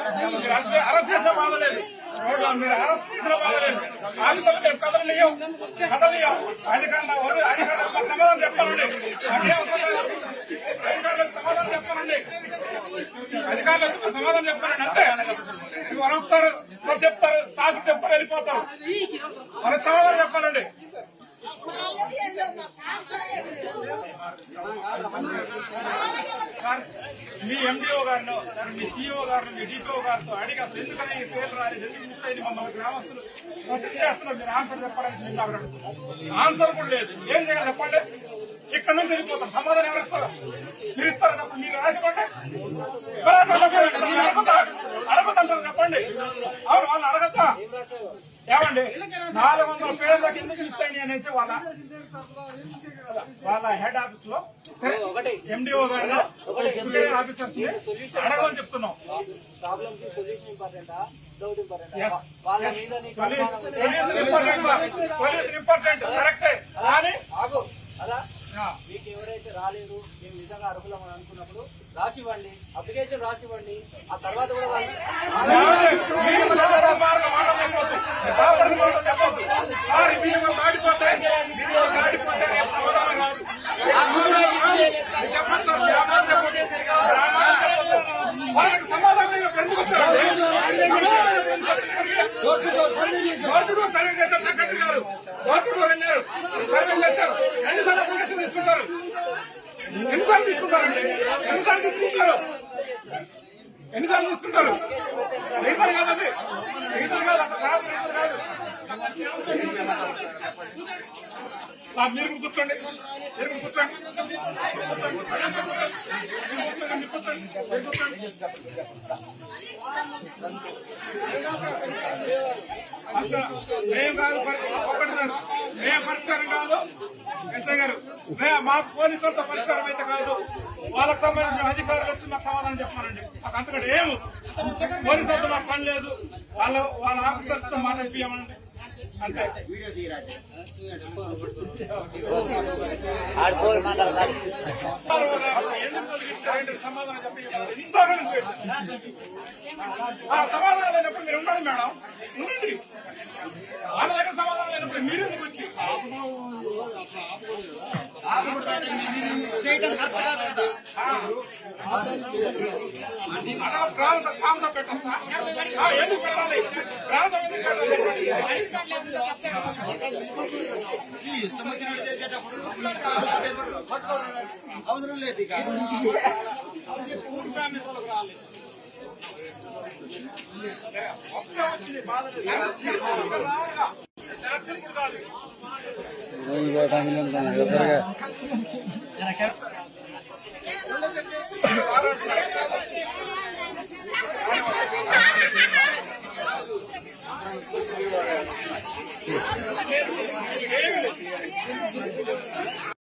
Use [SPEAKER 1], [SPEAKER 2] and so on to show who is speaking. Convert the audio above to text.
[SPEAKER 1] Arrest చేసిన బాధలేదు, మీరు arrest చేసిన బాధలేదు. ఆఫీసర్లు మేము కదలనీయం, అధికారులకు సమాధానం చెప్పాలండి. అధికారులకు సమాధానం చెప్పాలండి. అంతే వారు వస్తారు, వారు చెప్తారు, సాకు చెప్తారు, వెళ్ళిపోతారు. వాళ్ళకి సమాధానం చెప్పాలండి. మీ ఎండిఓ గారిను, మీ సిఇఓ గారిని, మీ డిపిఓ గారితో అడిగి అసలు ఎందుకని ఈ పేర్లు రాలేదు, ఎందుకు మిస్ అయింది, మమ్మల్ని గ్రామస్తులు వసతి చేస్తున్నారు, మీరు ఆన్సర్ చెప్పాలని మేము అడుగుతున్నాం. ఆన్సర్ కూడా లేదు. ఏం చేయాలి చెప్పండి? ఇక్కడ నుంచి వెళ్ళిపోతాం. సమాధానం ఎవరు ఇస్తారు? మీరు ఇస్తారు తప్ప మీరు రాసుకోండి. అడగద్దంటారు చెప్పండి. అవును, వాళ్ళు అడగద్దా? ఏమండి 400 పేర్లకి ఎందుకు మిస్ అయ్యి అనేసి వాళ్ళ హెడ్ ఆఫీస్ లో ఎండిఓ గారు ఆఫీసర్స్ అడగమని చెప్తున్నాం. పోలీస్ ఇంపార్టెంట్ కరెక్టే, కానీ
[SPEAKER 2] మీకు ఎవరైతే రాలేదు, మేము నిజంగా అర్హులం అని అనుకున్నప్పుడు రాసివ్వండి, అప్లికేషన్ రాసివ్వండి. ఆ తర్వాత కూడా
[SPEAKER 1] సర్వే చేశారు, సెక్రటరీ గారు వెళ్ళారు, సర్వే చేశారు. ఎన్నిసార్లు అప్లికేషన్ తీసుకుంటారు? ఎన్నిసార్లు తీసుకుంటారండి? ఎన్నిసార్లు తీసుకుంటారు? ఎన్నిసార్లు తీసుకుంటారు? రీజన్ కాదు అది, రీజన్ కాదు, అసలు కాదు, రీజన్ కాదు. సార్ మీరు కూర్చోండి, మీరు కూర్చోండి, మేము కాదు ఒకటి సార్, మేము పరిష్కారం కాదు. ఎస్ఐ గారు మాకు పోలీసులతో పరిష్కారం అయితే కాదు, వాళ్ళకి సంబంధించిన అధికారులు వచ్చి మాకు సమాధానం చెప్పానండి. మాకు అంతకంటే ఏము పోలీసులతో మాకు పని లేదు, వాళ్ళ ఆఫీసర్స్ తో మాట్లాడిపోయామండి. అంతే. సమాధానం చెప్పి సమాధానం లేనప్పుడు మీరు ఉండాలి మేడం, ఉండండి. వాళ్ళ దగ్గర సమాధానం లేనప్పుడు మీరు ఎందుకు వచ్చి పెట్టాం సార్? ఎందుకు పెట్టాలి?
[SPEAKER 3] ఇష్టం వచ్చినట్టు చేసేటప్పుడు అవసరం లేదు.